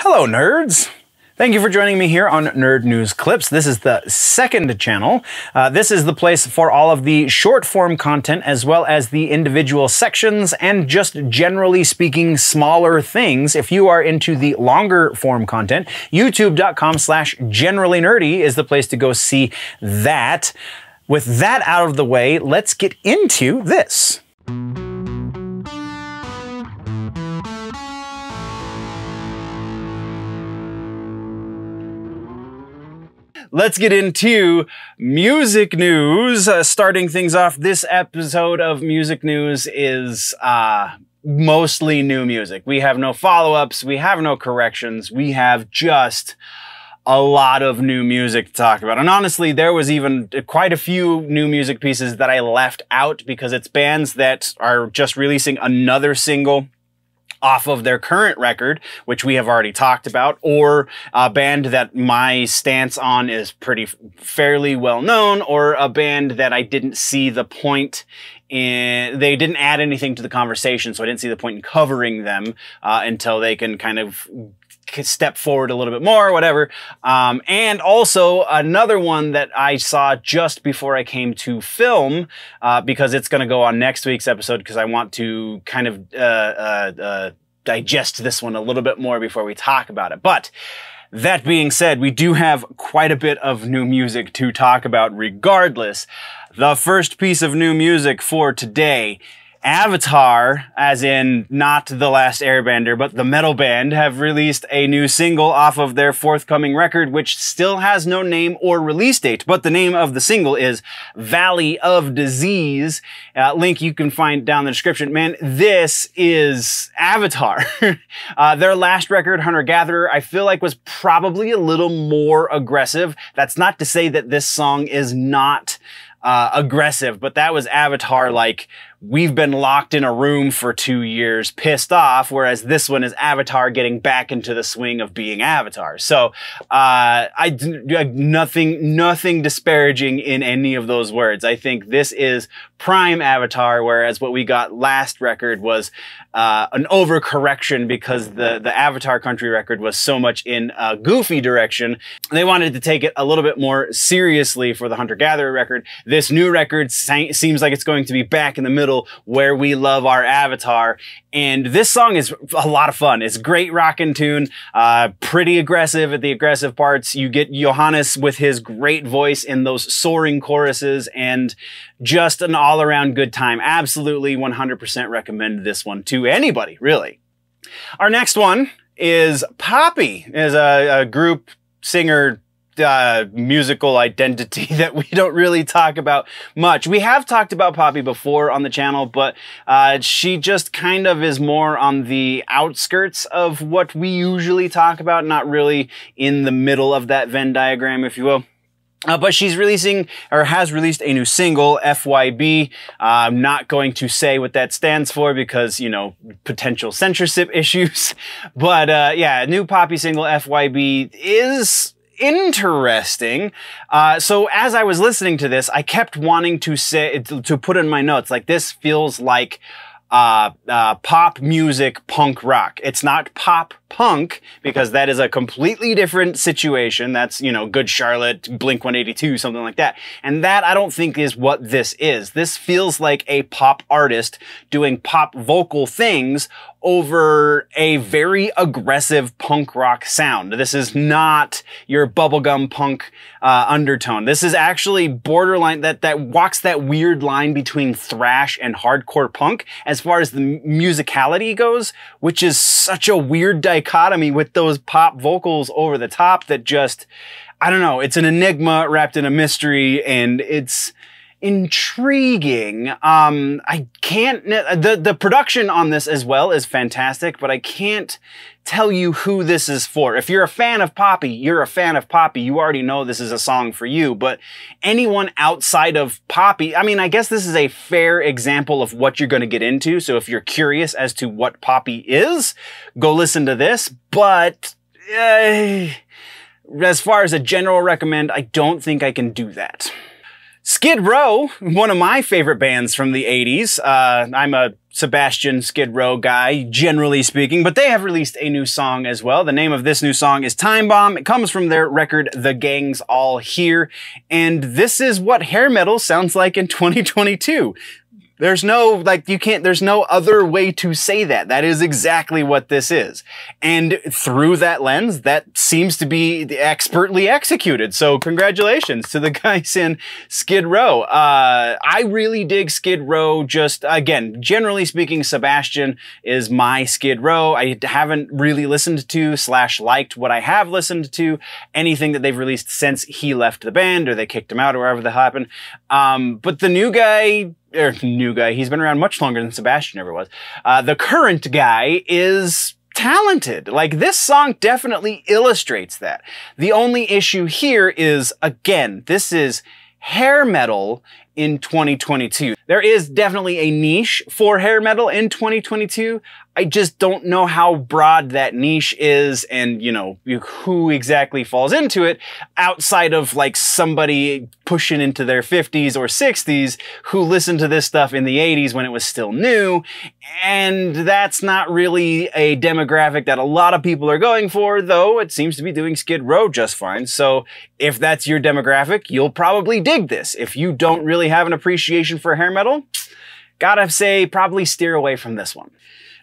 Hello, nerds! Thank you for joining me here on Nerd News Clips. This is the second channel. This is the place for all of the short-form content as well as the individual sections and just generally speaking smaller things. If you are into the longer form content, youtube.com/generallynerdy is the place to go see that. With that out of the way, let's get into this. Let's get into music news. Starting things off, this episode of music news is mostly new music. We have no follow-ups, we have no corrections, we have just a lot of new music to talk about. And honestly, there was even quite a few new music pieces that I left out because it's bands that are just releasing another single off of their current record, which we have already talked about, or a band that my stance on is fairly well known, or a band that I didn't see the point in, they didn't add anything to the conversation, so I didn't see the point in covering them until they can kind of step forward a little bit more, whatever. And also another one that I saw just before I came to film, because it's going to go on next week's episode, because I want to kind of digest this one a little bit more before we talk about it. But that being said, we do have quite a bit of new music to talk about regardless. The first piece of new music for today, Avatar, as in not The Last Airbender, but the metal band, have released a new single off of their forthcoming record, which still has no name or release date, but the name of the single is Valley of Disease. Link you can find down in the description. Man, this is Avatar. Their last record, Hunter Gatherer, I feel like was probably a little more aggressive. That's not to say that this song is not aggressive, but that was Avatar, like, we've been locked in a room for 2 years, pissed off, whereas this one is Avatar getting back into the swing of being Avatar. So, nothing disparaging in any of those words. I think this is prime Avatar, whereas what we got last record was an overcorrection because the Avatar country record was so much in a goofy direction. They wanted to take it a little bit more seriously for the Hunter-Gatherer record. This new record seems like it's going to be back in the middle where we love our Avatar. And this song is a lot of fun. It's a great rockin' tune, pretty aggressive at the aggressive parts. You get Johannes with his great voice in those soaring choruses, and just an all-around good time. Absolutely 100% recommend this one to anybody, really. Our next one is Poppy, is a group singer musical identity that we don't really talk about much. We have talked about Poppy before on the channel, but she just kind of is more on the outskirts of what we usually talk about, not really in the middle of that Venn diagram, if you will. But she's releasing, or has released, a new single, FYB. I'm not going to say what that stands for because, you know, potential censorship issues. But yeah, new Poppy single, FYB, is interesting. So as I was listening to this, I kept wanting to say, to put in my notes, like, this feels like pop music, punk rock. It's not pop punk, because that is a completely different situation. That's, you know, Good Charlotte, Blink-182, something like that. And that, I don't think, is what this is. This feels like a pop artist doing pop vocal things over a very aggressive punk rock sound. This is not your bubblegum punk undertone. This is actually borderline, that walks that weird line between thrash and hardcore punk as far as the musicality goes, which is such a weird dichotomy with those pop vocals over the top that just, I don't know, it's an enigma wrapped in a mystery, and it's intriguing. I can't, the production on this as well is fantastic, but I can't tell you who this is for. If you're a fan of Poppy, you're a fan of Poppy. You already know this is a song for you, but anyone outside of Poppy, I mean, I guess this is a fair example of what you're going to get into. So if you're curious as to what Poppy is, go listen to this. But as far as a general recommend, I don't think I can do that. Skid Row, one of my favorite bands from the 80s. I'm a Sebastian Skid Row guy, generally speaking, but they have released a new song as well. The name of this new song is Time Bomb. It comes from their record, The Gang's All Here, and this is what hair metal sounds like in 2022. There's no, there's no other way to say that. That is exactly what this is. And through that lens, that seems to be expertly executed. So congratulations to the guys in Skid Row. I really dig Skid Row. Just, again, generally speaking, Sebastian is my Skid Row. I haven't really listened to / liked what I have listened to, anything that they've released since he left the band or they kicked him out or whatever that happened. But the new guy, he's been around much longer than Sebastian ever was. The current guy is talented. Like, this song definitely illustrates that. The only issue here is, again, this is hair metal in 2022. There is definitely a niche for hair metal in 2022. I just don't know how broad that niche is and, you know, who exactly falls into it outside of like somebody pushing into their 50s or 60s who listened to this stuff in the 80s when it was still new. And that's not really a demographic that a lot of people are going for, though it seems to be doing Skid Row just fine. So if that's your demographic, you'll probably dig this. If you don't really have an appreciation for hair metal, gotta say, probably steer away from this one.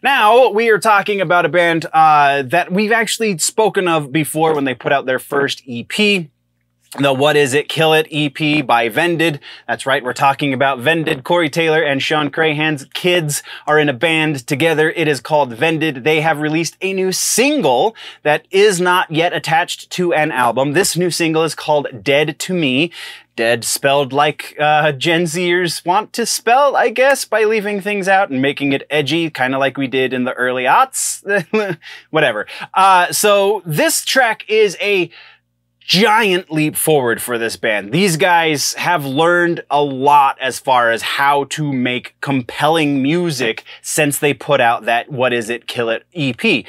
Now, we are talking about a band that we've actually spoken of before when they put out their first EP. The What Is It, Kill It EP by Vended. That's right, we're talking about Vended. Corey Taylor and Sean Crahan's kids are in a band together. It is called Vended. They have released a new single that is not yet attached to an album. This new single is called Dead to Me. Dead spelled like Gen Zers want to spell, I guess, by leaving things out and making it edgy, kind of like we did in the early aughts. Whatever. So this track is a giant leap forward for this band. These guys have learned a lot as far as how to make compelling music since they put out that What Is It, Kill It EP.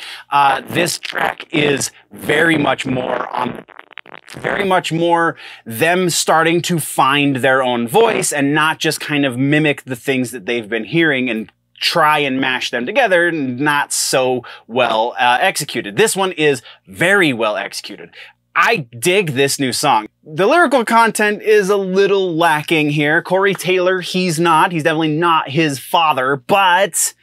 This track is very much more them starting to find their own voice and not just kind of mimic the things that they've been hearing and try and mash them together, not so well executed. This one is very well executed. I dig this new song. The lyrical content is a little lacking here. Corey Taylor, he's definitely not his father, but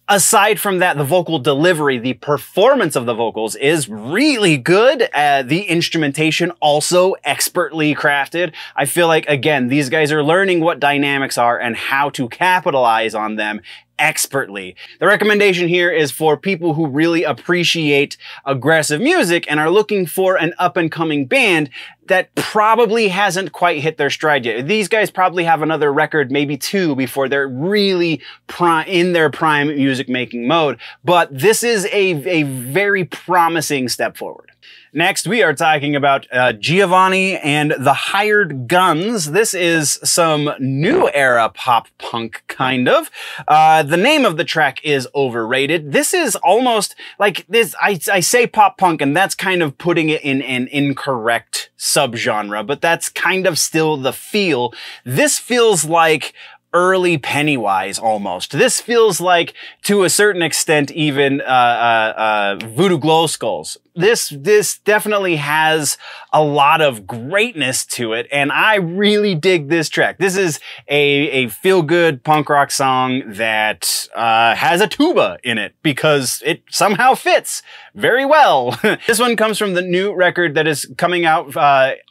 aside from that, the vocal delivery, the performance of the vocals is really good. The instrumentation also expertly crafted. I feel like, again, these guys are learning what dynamics are and how to capitalize on them expertly. The recommendation here is for people who really appreciate aggressive music and are looking for an up-and-coming band that probably hasn't quite hit their stride yet. These guys probably have another record, maybe two, before they're really in their prime music-making mode. But this is a very promising step forward. Next, we are talking about Giovanni and the Hired Guns. This is some new era pop punk, kind of. The name of the track is Overrated. This is almost like this. I say pop punk, and that's kind of putting it in an incorrect subgenre, but that's kind of still the feel. This feels like early Pennywise almost. This feels like, to a certain extent, even Voodoo Glow Skulls. This definitely has a lot of greatness to it, and I really dig this track. This is a feel-good punk rock song that has a tuba in it because it somehow fits very well. This one comes from the new record that is coming out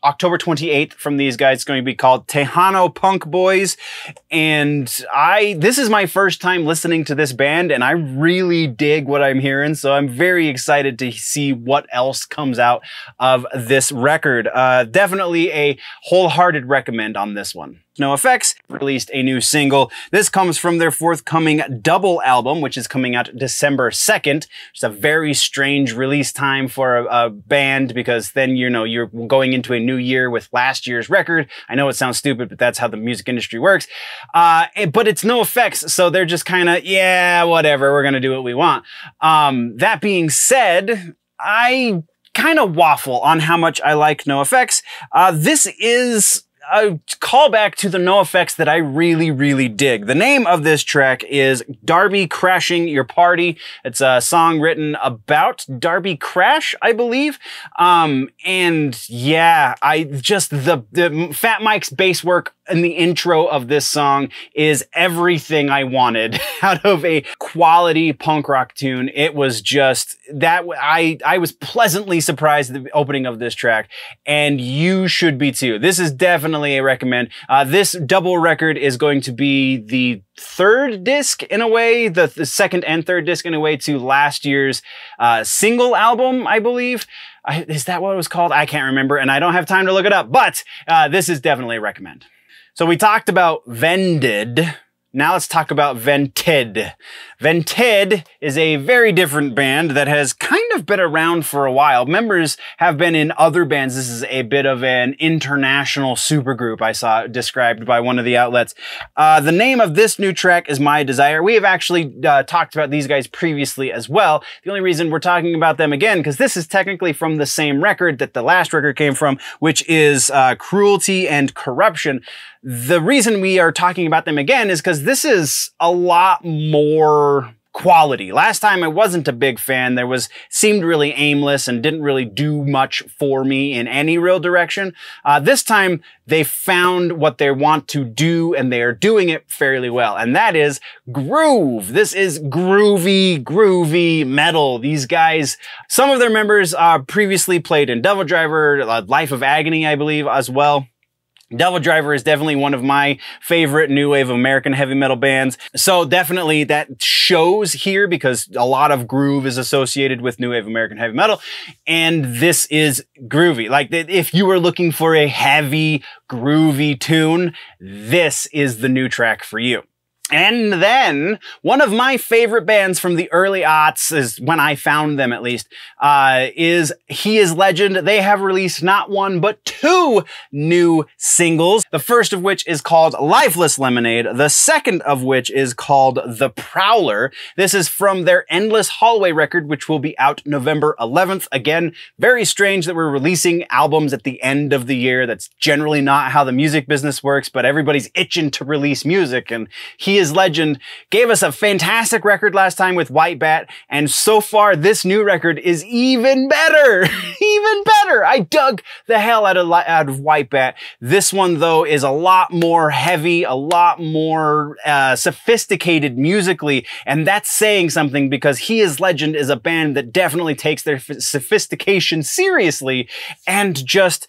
October 28th from these guys. It's going to be called Tejano Punk Boys, and this is my first time listening to this band, and I really dig what I'm hearing, so I'm very excited to see what else comes out of this record. Definitely a wholehearted recommend on this one. NoFX released a new single. This comes from their forthcoming double album, which is coming out December 2nd. It's a very strange release time for a band because then, you know, you're going into a new year with last year's record. I know it sounds stupid, but that's how the music industry works. But it's NoFX, so they're just kind of, yeah, whatever, we're going to do what we want. That being said, I kind of waffle on how much I like NoFX. This is a callback to the NoFX that I really, really dig. The name of this track is Darby Crashing Your Party. It's a song written about Darby Crash, I believe. And yeah, the Fat Mike's bass work in the intro of this song is everything I wanted out of a quality punk rock tune. It was just that I was pleasantly surprised at the opening of this track, and you should be too. This is definitely a recommend. This double record is going to be the third disc in a way, the second and third disc in a way to last year's single album, I believe. Is that what it was called? I can't remember, and I don't have time to look it up, but this is definitely a recommend. So we talked about Vended. Now let's talk about Vended. Vended is a very different band that has kind of been around for a while. Members have been in other bands. This is a bit of an international supergroup I saw described by one of the outlets. The name of this new track is My Desire. We have actually talked about these guys previously as well. The only reason we're talking about them again, because this is technically from the same record that the last record came from, which is Cruelty and Corruption. The reason we are talking about them again is because this is a lot more quality. Last time I wasn't a big fan. Seemed really aimless and didn't really do much for me in any real direction. This time they found what they want to do, and they are doing it fairly well. And that is groove. This is groovy metal. These guys, some of their members previously played in Devil Driver, Life of Agony, I believe, as well. Devil Driver is definitely one of my favorite new wave American heavy metal bands. So definitely that shows here because a lot of groove is associated with new wave American heavy metal. And this is groovy. Like if you were looking for a heavy, groovy tune, this is the new track for you. And then, one of my favorite bands from the early aughts, is when I found them at least, is He Is Legend. They have released not one, but two new singles. The first of which is called Lifeless Lemonade. The second of which is called The Prowler. This is from their Endless Hallway record, which will be out November 11th. Again, very strange that we're releasing albums at the end of the year. That's generally not how the music business works, but everybody's itching to release music, and He Is Legend gave us a fantastic record last time with White Bat, and so far this new record is even better. Even better. I dug the hell out of White Bat. This one though is a lot more heavy, a lot more sophisticated musically, and that's saying something because He Is Legend is a band that definitely takes their sophistication seriously, and just,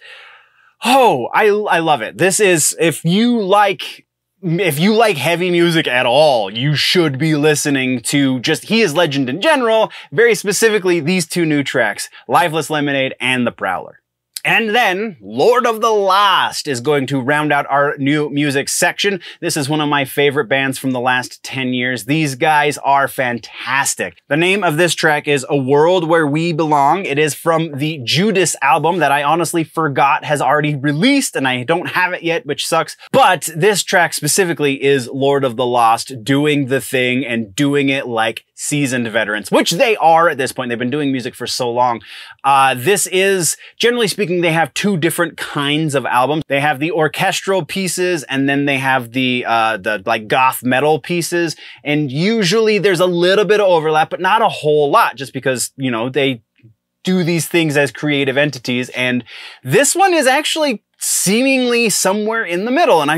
oh, I love it. This is, if you like heavy music at all, you should be listening to just He Is Legend in general, very specifically these two new tracks, Lifeless Lemonade and The Prowler. And then, Lord of the Lost is going to round out our new music section. This is one of my favorite bands from the last 10 years. These guys are fantastic. The name of this track is A World Where We Belong. It is from the Judas album that I honestly forgot has already released, and I don't have it yet, which sucks. But this track specifically is Lord of the Lost doing the thing and doing it like seasoned veterans, which they are at this point. They've been doing music for so long. This is, generally speaking, they have two different kinds of albums. They have the orchestral pieces, and then they have the like goth metal pieces. And usually there's a little bit of overlap, but not a whole lot, just because, you know, they do these things as creative entities. And this one is actually seemingly somewhere in the middle. And I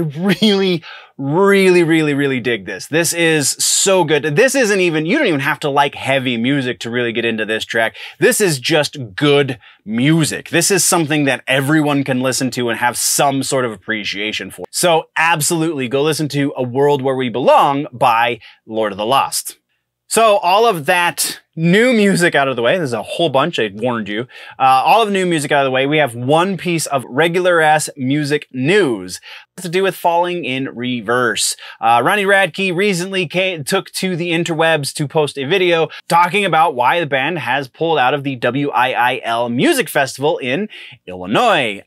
really dig this. This is so good. This isn't even, you don't even have to like heavy music to really get into this track. This is just good music. This is something that everyone can listen to and have some sort of appreciation for. So absolutely go listen to A World Where We Belong by Lord of the Lost. So all of that new music out of the way, there's a whole bunch, I warned you. All of the new music out of the way, we have one piece of regular-ass music news. It has to do with Falling in Reverse. Ronnie Radke recently took to the interwebs to post a video talking about why the band has pulled out of the WIIL Music Festival in Illinois.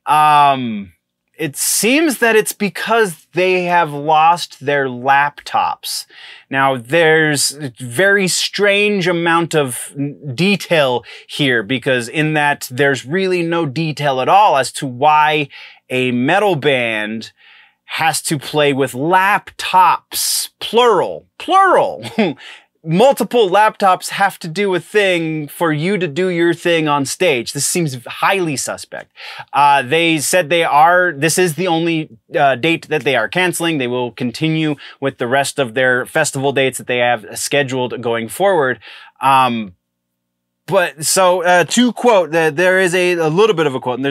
it seems that it's because they have lost their laptops. Now, there's a very strange amount of detail here, because in that there's really no detail at all as to why a metal band has to play with laptops, plural. Multiple laptops have to do a thing for you to do your thing on stage. This seems highly suspect. They said this is the only date that they are canceling. They will continue with the rest of their festival dates that they have scheduled going forward. But so, to quote, there is a little bit of a quote.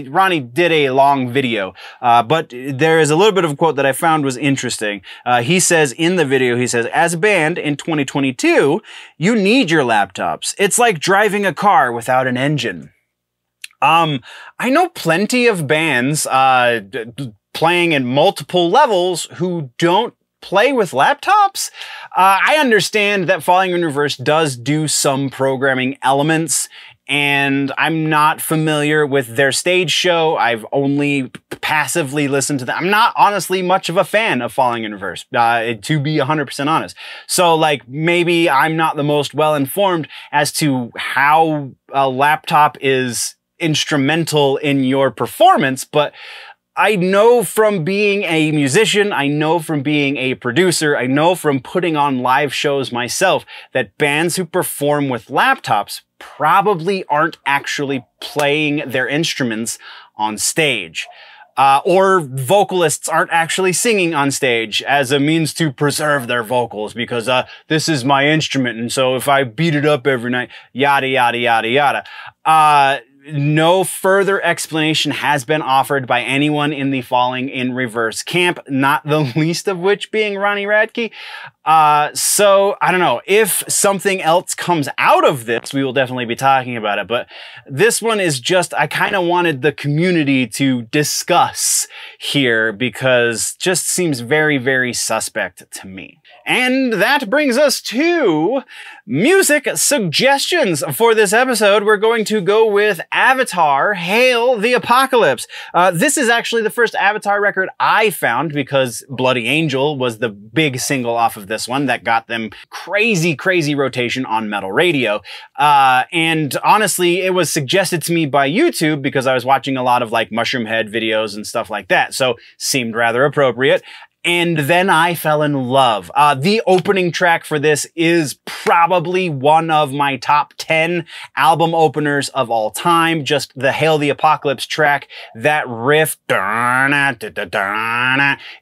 Ronnie did a long video, but there is a little bit of a quote that I found was interesting. He says in the video, he says, as a band in 2022, you need your laptops. It's like driving a car without an engine. I know plenty of bands, playing in multiple levels who don't play with laptops. I understand that Falling in Reverse does do some programming elements, and I'm not familiar with their stage show. I've only passively listened to them. I'm not honestly much of a fan of Falling in Reverse, to be 100% honest. So like, maybe I'm not the most well-informed as to how a laptop is instrumental in your performance, but I know from being a musician, I know from being a producer, I know from putting on live shows myself that bands who perform with laptops probably aren't actually playing their instruments on stage. Or vocalists aren't actually singing on stage as a means to preserve their vocals because, this is my instrument, and so if I beat it up every night, yada, yada, yada, yada. No further explanation has been offered by anyone in the Falling in Reverse camp, not the least of which being Ronnie Radke. So I don't know. If something else comes out of this, we will definitely be talking about it. But this one is just, I kind of wanted the community to discuss here because just seems very, very suspect to me. And that brings us to music suggestions for this episode. We're going to go with Avatar, Hail the Apocalypse. This is actually the first Avatar record I found because Bloody Angel was the big single off of this one that got them crazy, crazy rotation on metal radio. And honestly, it was suggested to me by YouTube because I was watching a lot of like Mushroom Head videos and stuff like that. So seemed rather appropriate. And then I fell in love. The opening track for this is probably one of my top 10 album openers of all time. Just the Hail the Apocalypse track, that riff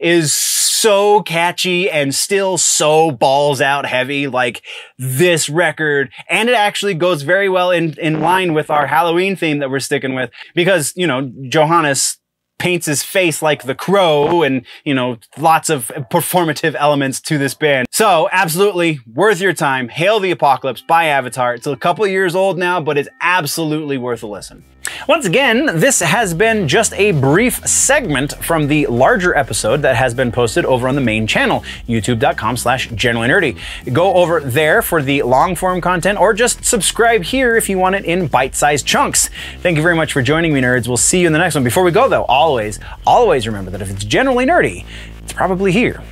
is so catchy and still so balls out heavy like this record. And it actually goes very well in line with our Halloween theme that we're sticking with because, you know, Johannes paints his face like the Crow and, you know, lots of performative elements to this band. So absolutely worth your time. Hail the Apocalypse by Avatar. It's a couple of years old now, but it's absolutely worth a listen. Once again, this has been just a brief segment from the larger episode that has been posted over on the main channel, youtube.com/generallynerdy. Go over there for the long form content or just subscribe here if you want it in bite-sized chunks. Thank you very much for joining me, nerds. We'll see you in the next one. Before we go though, always remember that if it's generally nerdy, it's probably here.